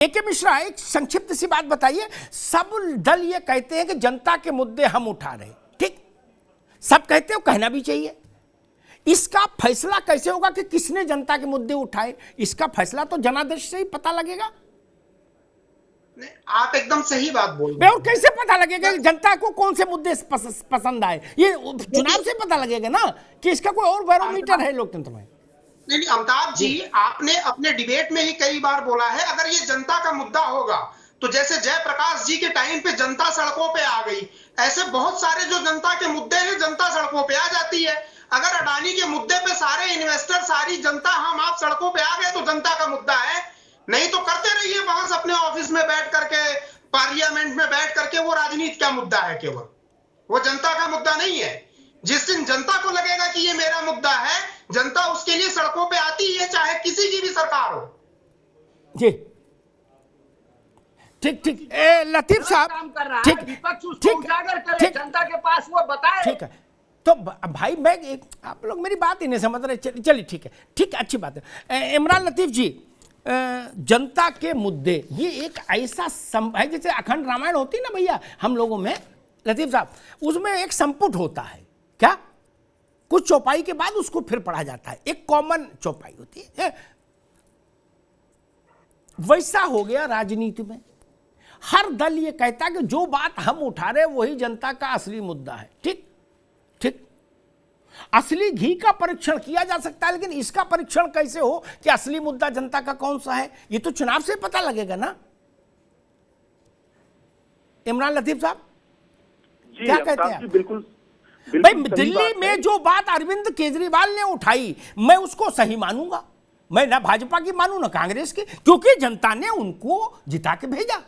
A K. Mishra, एक संक्षिप्त सी बात बताइए। सब दल ये कहते हैं कि जनता के मुद्दे हम उठा रहे, ठीक, सब कहते हो, कहना भी चाहिए। इसका फैसला कैसे होगा कि किसने जनता के मुद्दे उठाए? इसका फैसला तो जनादेश से ही पता लगेगा। आप एकदम सही बात बोल रहे हैं। और कैसे पता लगेगा कि जनता को कौन से मुद्दे पसंद आए? ये चुनाव से पता लगेगा ना, कि इसका कोई और बैरोमीटर है लोकतंत्र में? नहीं, अमिताभ जी, आपने अपने डिबेट में ही कई बार बोला है, अगर ये जनता का मुद्दा होगा तो जैसे जयप्रकाश जी के टाइम पे जनता सड़कों पे आ गई, ऐसे बहुत सारे जो जनता के मुद्दे हैं, जनता सड़कों पे आ जाती है। अगर अडानी के मुद्दे पे सारे इन्वेस्टर, सारी जनता, हम आप सड़कों पे आ गए तो जनता का मुद्दा है। नहीं तो करते रहिए बहस अपने ऑफिस में बैठ करके, पार्लियामेंट में बैठ करके, वो राजनीति का मुद्दा है, केवल वो जनता का मुद्दा नहीं है। जिस दिन जनता को लगेगा कि ये मेरा मुद्दा है, जनता उसके लिए सड़कों पे आती है, चाहे किसी की भी सरकार हो। जी, ठीक ठीक। लतीफ साहब, ठीक ठीक, जनता के पास वो बताए। ठीक है। तो भाई मैं आप लोग मेरी बात ही नहीं समझ रहे। चलिए ठीक है, ठीक, अच्छी बात है। इमरान लतीफ जी, जनता के मुद्दे ये एक ऐसा है जैसे अखंड रामायण होती ना भैया हम लोगों में, लतीफ साहब, उसमें एक संपुट होता है, क्या कुछ चौपाई के बाद उसको फिर पढ़ा जाता है, एक कॉमन चौपाई होती है। वैसा हो गया राजनीति में। हर दल ये कहता है कि जो बात हम उठा रहे वही जनता का असली मुद्दा है, ठीक ठीक। असली घी का परीक्षण किया जा सकता है, लेकिन इसका परीक्षण कैसे हो कि असली मुद्दा जनता का कौन सा है? ये तो चुनाव से पता लगेगा ना। इमरान लतीफ साहब, क्या कहते हैं? बिल्कुल भाई, दिल्ली में जो बात अरविंद केजरीवाल ने उठाई, मैं उसको सही मानूंगा। मैं ना भाजपा की मानू ना कांग्रेस की, क्योंकि जनता ने उनको जिता के भेजा।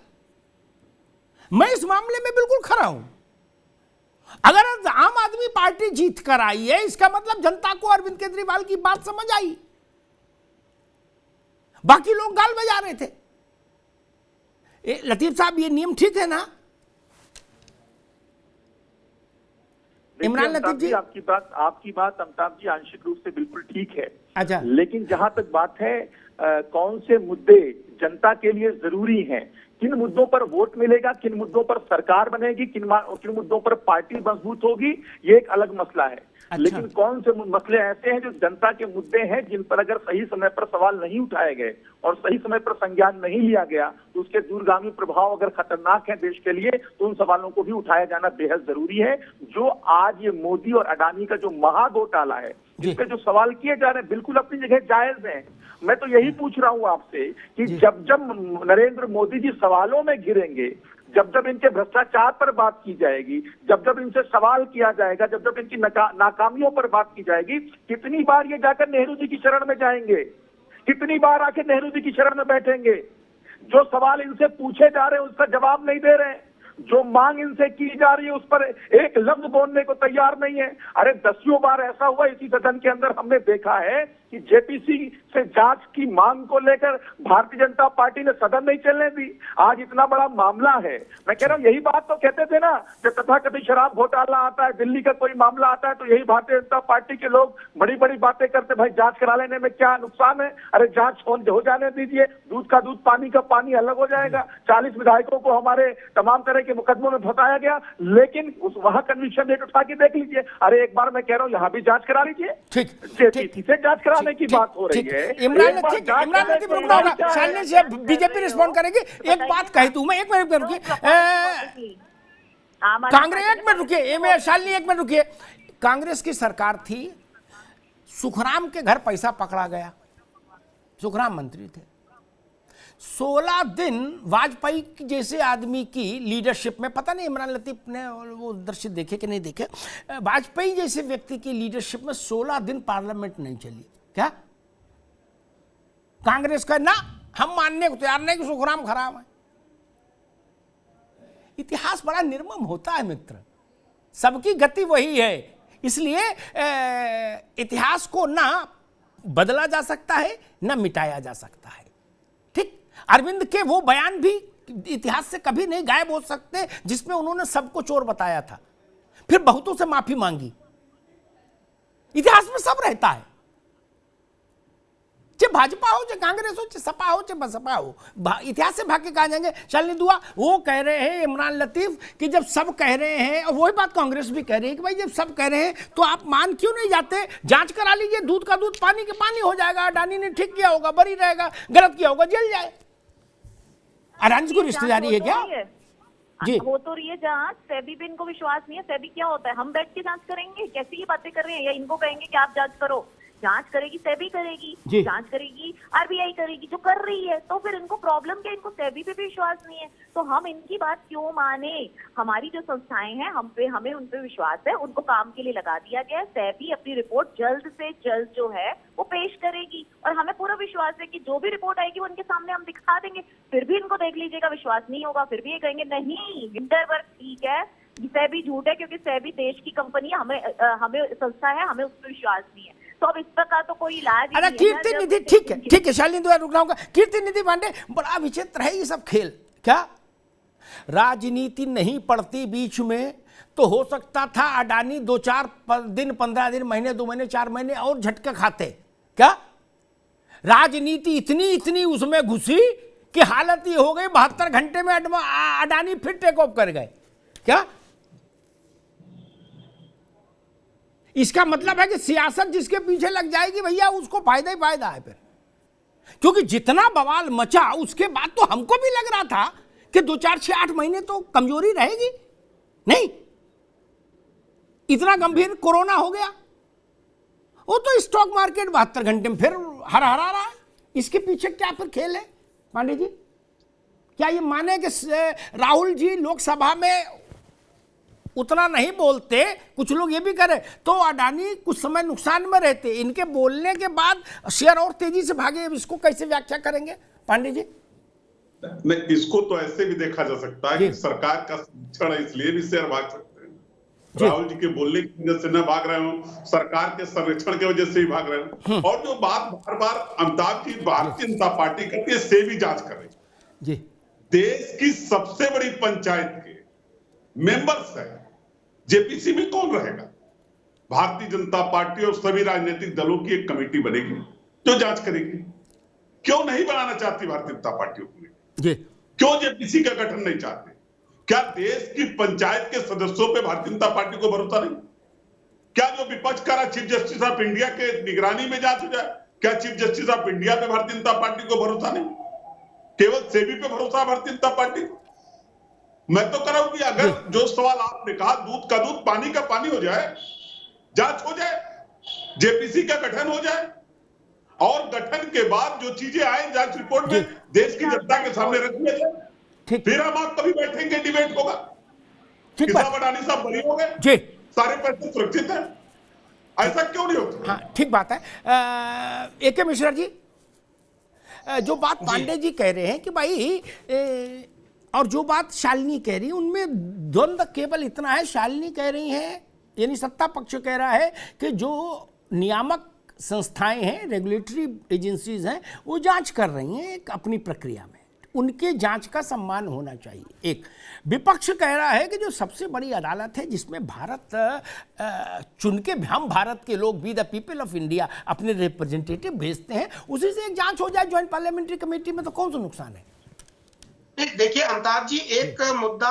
मैं इस मामले में बिल्कुल खरा हूं। अगर आम आदमी पार्टी जीत कर आई है, इसका मतलब जनता को अरविंद केजरीवाल की बात समझ आई। बाकी लोग गाल बजा रहे थे। लतीफ साहब, ये नियम ठीक है ना? इमरान लतीफ जी, आपकी बात अमिताभ जी आंशिक रूप से बिल्कुल ठीक है। अच्छा, लेकिन जहां तक बात है कौन से मुद्दे जनता के लिए जरूरी हैं, किन मुद्दों पर वोट मिलेगा, किन मुद्दों पर सरकार बनेगी, किन मुद्दों पर पार्टी मजबूत होगी, ये एक अलग मसला है। अच्छा। लेकिन कौन से मसले ऐसे हैं जो जनता के मुद्दे हैं, जिन पर अगर सही समय पर सवाल नहीं उठाए गए और सही समय पर संज्ञान नहीं लिया गया, तो उसके दूरगामी प्रभाव अगर खतरनाक है देश के लिए, तो उन सवालों को भी उठाया जाना बेहद जरूरी है। जो आज ये मोदी और अडानी का जो महाघोटाला है, इस पे जो सवाल किए जा रहे हैं, बिल्कुल अपनी जगह जायज हैं। मैं तो यही पूछ रहा हूं आपसे कि जब जब नरेंद्र मोदी जी सवालों में घिरेंगे, जब जब इनके भ्रष्टाचार पर बात की जाएगी, जब जब इनसे सवाल किया जाएगा, जब जब इनकी नाकामियों पर बात की जाएगी, कितनी बार ये जाकर नेहरू जी की शरण में जाएंगे, कितनी बार आके नेहरू जी की शरण में बैठेंगे? जो सवाल इनसे पूछे जा रहे हैं उसका जवाब नहीं दे रहे हैं, जो मांग इनसे की जा रही है उस पर एक लफ्ज बोलने को तैयार नहीं है। अरे दसियों बार ऐसा हुआ इसी सदन के अंदर, हमने देखा है कि जेपीसी से जांच की मांग को लेकर भारतीय जनता पार्टी ने सदन नहीं चलने दी। आज इतना बड़ा मामला है। मैं कह रहा हूं, यही बात तो कहते थे ना, जब तथाकथित शराब घोटाला आता है, दिल्ली का कोई मामला आता है, तो यही भारतीय जनता पार्टी के लोग बड़ी बड़ी बातें करते, भाई जांच करा लेने में क्या नुकसान है, अरे जांच हो जाने दीजिए, दूध का दूध पानी का पानी अलग हो जाएगा। 40 विधायकों को हमारे तमाम तरह के मुकदमों में फंसाया गया, लेकिन वहां कन्विक्शन रेट उठा के देख लीजिए। अरे एक बार मैं कह रहा हूं, यहां भी जांच करा लीजिए। जेपीसी से जांच कराने की बात हो रही है। इमरान लतीफ रुकना होगा, शालिनी से बीजेपी रिस्पॉन्ड करेगी। एक बात कही तू, मैं एक मिनट रुकिए, कांग्रेस एक मिनट रुकिए, शालिनी एक मिनट रुकिए। कांग्रेस की सरकार थी, सुखराम के घर पैसा पकड़ा गया, सुखराम मंत्री थे। 16 दिन वाजपेयी जैसे आदमी की लीडरशिप में, पता नहीं इमरान लतीफ ने वो दृश्य देखे कि नहीं देखे, वाजपेयी जैसे व्यक्ति की लीडरशिप में 16 दिन पार्लियामेंट नहीं चली। क्या कांग्रेस का ना, हम मानने को तैयार नहीं कि सुखराम खराब है। इतिहास बड़ा निर्मम होता है मित्र, सबकी गति वही है। इसलिए इतिहास को ना बदला जा सकता है ना मिटाया जा सकता है, ठीक। अरविंद के वो बयान भी इतिहास से कभी नहीं गायब हो सकते, जिसमें उन्होंने सबको चोर बताया था, फिर बहुतों से माफी मांगी। इतिहास में सब रहता है। चाहे भाजपा हो, चाहे कांग्रेस हो, चाहे सपा हो, चाहे बसपा हो, इतिहास से भाग के कहा जाएंगे। शालिनी दुआ वो कह रहे हैं, इमरान लतीफ, कि जब सब कह रहे हैं, और वही बात कांग्रेस भी कह रही है कि भाई जब सब कह रहे हैं तो आप मान क्यों नहीं जाते, जांच करा लीजिए, दूध का दूध पानी के पानी हो जाएगा। अडानी ने ठीक किया होगा बरी रहेगा, गलत किया होगा जेल जाए। अडानी को रिश्तेदारी है क्या? जी हो तो रही है जांच, सेबी पे इनको विश्वास नहीं है। सेबी क्या होता है, हम बैठ के जांच करेंगे, कैसी ये बातें कर रहे हैं, या इनको कहेंगे कि आप जांच करो। जांच करेगी सेबी करेगी, जांच करेगी आरबीआई करेगी, जो कर रही है। तो फिर इनको प्रॉब्लम क्या, इनको सेबी पे भी विश्वास नहीं है, तो हम इनकी बात क्यों माने? हमारी जो संस्थाएं हैं हमें उन पे विश्वास है, उनको काम के लिए लगा दिया गया है। सेबी अपनी रिपोर्ट जल्द से जल्द जो है वो पेश करेगी, और हमें पूरा विश्वास है कि जो भी रिपोर्ट आएगी वो उनके सामने हम दिखा देंगे। फिर भी इनको देख लीजिएगा विश्वास नहीं होगा, फिर भी ये कहेंगे नहीं विंटरबर्ग ठीक है, सेबी झूठ है, क्योंकि सेबी देश की कंपनी है, हमें संस्था है, हमें उस पर विश्वास नहीं है। तो अब इसका का तो कोई इलाज ही नहीं है। कीर्ति निधि ठीक है शालिनी दुआ, रुक रहा हूँ। कीर्ति निधि पांडे, बड़ा विचित्र है ये सब खेल। क्या राजनीति नहीं पड़ती बीच में तो हो सकता था अडानी 2-4 दिन, 15 दिन, महीने, 2 महीने, 4 महीने और झटका खाते। क्या राजनीति इतनी उसमें घुसी कि हालत ये हो गई 72 घंटे में अडानी फिर टेक ऑफ कर गए। क्या इसका मतलब है कि सियासत जिसके पीछे लग जाएगी भैया उसको फायदा ही फायदा है फिर? क्योंकि जितना बवाल मचा उसके बाद तो हमको भी लग रहा था कि 2-4-6-8 महीने तो कमजोरी रहेगी, नहीं इतना गंभीर कोरोना हो गया, वो तो स्टॉक मार्केट 72 घंटे में फिर हरा रहा है। इसके पीछे क्या फिर खेल है पांडे जी? क्या ये माने कि राहुल जी लोकसभा में उतना नहीं बोलते, कुछ लोग ये भी करें तो अडानी कुछ समय नुकसान में रहते, इनके बोलने के बाद शेयर और तेजी से भागे, इसको कैसे व्याख्या करेंगे पांडे जी? नहीं, इसको तो ऐसे भी देखा जा सकता है कि सरकार का संरक्षण है इसलिए भी शेयर भाग सकते हैं। राहुल जी के बोलने की वजह से न भाग रहे हो, सरकार के संरक्षण की वजह से ही भाग रहे हो। और जो बात बार बार अमिताभ की भारतीय जनता पार्टी करती है, से भी जांच कर रही है। देश की सबसे बड़ी पंचायत के मेंबर्स है, जेपीसी में कौन रहेगा? भारतीय जनता पार्टी और सभी राजनीतिक दलों की एक कमेटी बनेगी जो जांच करेगी। क्यों नहीं बनाना चाहती भारतीय जनता पार्टी कमेटी? क्यों जेपीसी का गठन नहीं चाहते? क्या देश की पंचायत के सदस्यों पे भारतीय जनता पार्टी को भरोसा नहीं? क्या जो विपक्ष कर रहा चीफ जस्टिस ऑफ इंडिया के निगरानी में जांच हो जाए, क्या चीफ जस्टिस ऑफ इंडिया पे भारतीय जनता पार्टी को भरोसा नहीं? केवल सेबी पे भरोसा भारतीय जनता पार्टी को? मैं तो कह रहा हूं कि अगर जो सवाल आपने कहा दूध का दूध पानी का पानी हो जाए, जांच हो जाए, जेपीसी का गठन हो जाए, और गठन के बाद जो चीजें आए जांच रिपोर्ट में देश की जनता के सामने रख दिया जाए, फिर हम आप कभी बैठेंगे, डिबेट होगा। किसान अडानी साहब बरी हो गए जी, सारे पैसे सुरक्षित है, ऐसा क्यों नहीं होता? हाँ ठीक बात है। AK मिश्रा जी, जो बात पांडे जी कह रहे हैं कि भाई और जो बात शालिनी कह रही है उनमें द्वंद्व केवल इतना है, शालिनी कह रही है यानी सत्ता पक्ष कह रहा है कि जो नियामक संस्थाएं हैं, रेगुलेटरी एजेंसीज हैं, वो जांच कर रही हैं एक अपनी प्रक्रिया में, उनके जांच का सम्मान होना चाहिए। एक विपक्ष कह रहा है कि जो सबसे बड़ी अदालत है जिसमें भारत चुन के, हम भारत के लोग भी, द पीपल ऑफ इंडिया अपने रिप्रेजेंटेटिव भेजते हैं, उसी से एक जांच हो जाए ज्वाइंट पार्लियामेंट्री कमेटी में, तो कौन सा नुकसान है? देखिए अमिताभ जी, एक मुद्दा,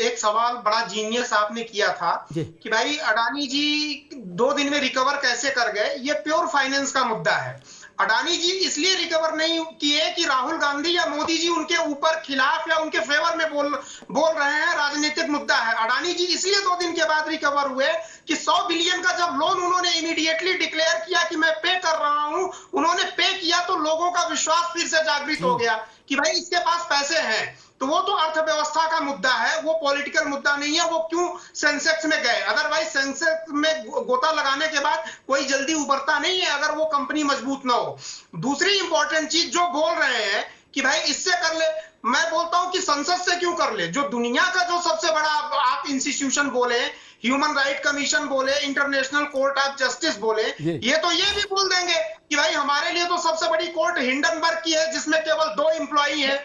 एक सवाल बड़ा जीनियस आपने किया था कि भाई अडानी जी 2 दिन में रिकवर कैसे कर गए। ये प्योर फाइनेंस का मुद्दा है। अडानी जी इसलिए रिकवर नहीं किए कि राहुल गांधी या मोदी जी उनके ऊपर खिलाफ या उनके फेवर में बोल रहे हैं, राजनीतिक मुद्दा है। अडानी जी इसलिए 2 दिन के बाद रिकवर हुए कि 100 बिलियन का जब लोन उन्होंने इमीडिएटली डिक्लेयर किया कि मैं पे कर रहा हूं, उन्होंने पे किया तो लोगों का विश्वास फिर से जागृत हो गया कि भाई इसके पास पैसे हैं। तो वो तो अर्थव्यवस्था का मुद्दा है, वो पॉलिटिकल मुद्दा नहीं है। वो क्यों सेंसेक्स में गए, अदरवाइज सेंसेक्स में गोता लगाने के बाद कोई जल्दी उभरता नहीं है अगर वो कंपनी मजबूत ना हो। दूसरी इंपॉर्टेंट चीज जो बोल रहे हैं कि भाई इससे कर ले, मैं बोलता हूं कि संसद से क्यों कर ले। जो दुनिया का जो सबसे बड़ा आप इंस्टीट्यूशन बोले, ह्यूमन राइट कमीशन बोले, इंटरनेशनल कोर्ट ऑफ जस्टिस बोले, ये तो ये भी बोल देंगे कि भाई हमारे लिए तो सबसे बड़ी कोर्ट हिंडनबर्ग की है जिसमें केवल 2 एम्प्लॉई है।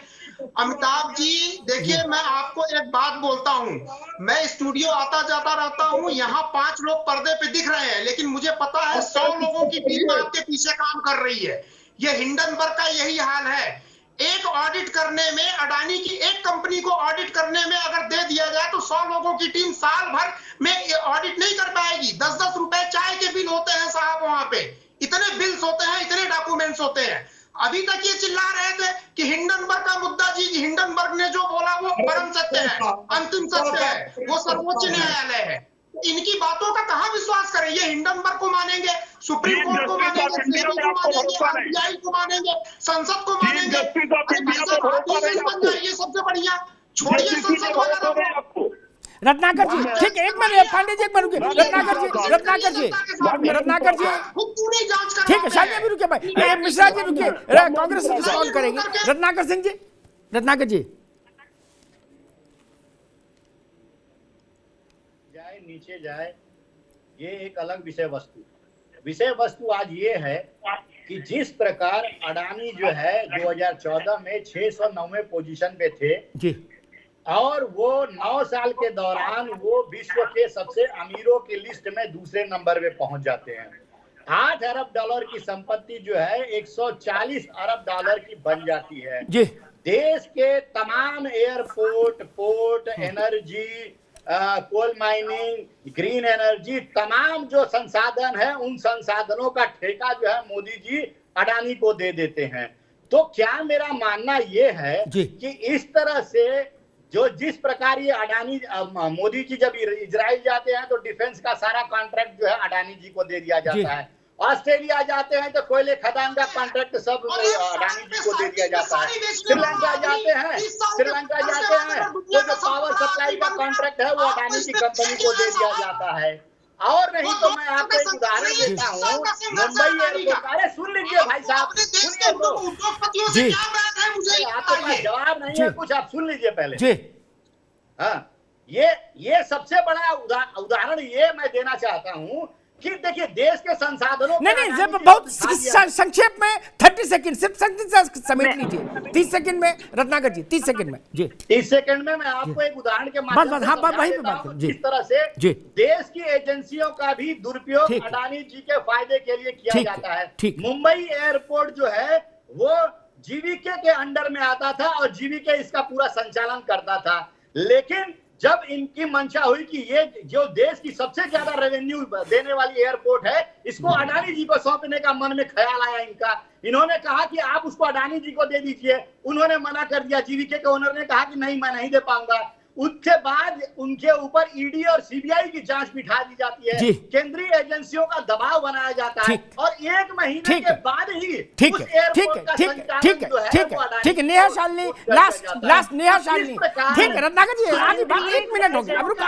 अमिताभ जी देखिए, मैं आपको एक बात बोलता हूं, मैं स्टूडियो आता जाता रहता हूं, यहाँ 5 लोग पर्दे पे दिख रहे हैं, लेकिन मुझे पता है 100 लोगों की टीम आपके पीछे काम कर रही है। ये हिंडनबर्ग का यही हाल है। एक ऑडिट करने में, अडानी की एक कंपनी को ऑडिट करने में अगर दे दिया जाए तो 100 लोगों की टीम साल भर में ऑडिट नहीं कर पाएगी। 10-10 रुपए चाय के बिल होते हैं साहब, वहां पे इतने बिल्स होते हैं, इतने डॉक्यूमेंट्स होते हैं। अभी तक ये चिल्ला रहे थे कि हिंडनबर्ग का मुद्दा जी, हिंडनबर्ग ने जो बोला वो परम सत्य है, अंतिम सत्य है, वो सर्वोच्च न्यायालय है। इनकी बातों का कहां विश्वास करें? ये हिंडनबर्ग को मानेंगे, सुप्रीम कोर्ट को मानेंगे, सेबी को मानेंगे, आरबीआई को मानेंगे, संसद को मानेंगे। अरे भाई साहब, आरटीआई बन जाइए सबसे बढ़िया, छोड़िए संसद वाला। रत्नाकर जी, ठीक है, एक मिनट पांडे जी, एक मिनट रुकिए। रत्नाकर जी, ठीक है, शालिनी भी रुकिए भाई, मिश्रा जी रुकिए, कांग्रेस रिस्पॉन्ड करेंगे। रत्नाकर सिंह जी, रत्नाकर जी। जाए नीचे जाए, ये एक अलग विषय वस्तु आज ये है कि जिस प्रकार अडानी जो है 2014 में 609वें पोजीशन पे थे जी, और वो 9 साल के दौरान वो विश्व के सबसे अमीरों की लिस्ट में दूसरे नंबर पे पहुंच जाते हैं। 8 अरब डॉलर की संपत्ति जो है 140 अरब डॉलर की बन जाती है जी। देश के तमाम airport, port, energy, coal mining, green energy, तमाम जो संसाधन है उन संसाधनों का ठेका जो है मोदी जी अडानी को दे देते हैं। तो क्या मेरा मानना ये है कि इस तरह से जो जिस प्रकार ये अडानी, मोदी जी जब इजराइल जाते हैं तो डिफेंस का सारा कॉन्ट्रैक्ट जो है अडानी जी को दे दिया जाता है। ऑस्ट्रेलिया जाते हैं तो कोयले खदान का कॉन्ट्रैक्ट सब अडानी जी को दे दिया जाता है। श्रीलंका जाते हैं तो जो पावर सप्लाई का कॉन्ट्रैक्ट है वो अडानी की कंपनी को दे दिया जाता है। और नहीं तो मैं आपको एक उदाहरण देता हूँ, मुंबई एयरपोर्ट। अरे सुन लीजिए भाई साहब, सुनिए तो, आपको जवाब नहीं है कुछ, आप सुन लीजिए पहले। हाँ, ये सबसे बड़ा उदाहरण ये मैं देना चाहता हूँ कि देखिए देश के संसाधनों, नहीं बहुत संक्षेप में 30 सेकंड सिर्फ समेट लीजिए। 30 सेकंड में रत्नाकर जी, 30 सेकंड में जी, 30 सेकंड में मैं आपको एक उदाहरण के माध्यम से किस तरह से देश की एजेंसियों का भी दुरुपयोग अडानी जी के फायदे के लिए किया जाता है। मुंबई एयरपोर्ट जो है वो जीवीके के अंडर में आता था और जीवीके इसका पूरा संचालन करता था। लेकिन जब इनकी मंशा हुई कि ये जो देश की सबसे ज्यादा रेवेन्यू देने वाली एयरपोर्ट है, इसको अडानी जी को सौंपने का मन में ख्याल आया इनका। इन्होंने कहा कि आप उसको अडानी जी को दे दीजिए, उन्होंने मना कर दिया। जीवीके के ओनर ने कहा कि नहीं, मैं नहीं दे पाऊंगा। उसके बाद उनके ऊपर ईडी और सीबीआई की जांच बिठा दी जाती है, केंद्रीय एजेंसियों का दबाव बनाया जाता है और 1 महीने के बाद ही उस एयरपोर्ट का संचालन जो है वो अडानी। ठीक है, नेहा शालिनी, लास्ट नेहा शालिनी, ठीक है रत्नाकर जी, आज 1 मिनट हो गया, अब रुक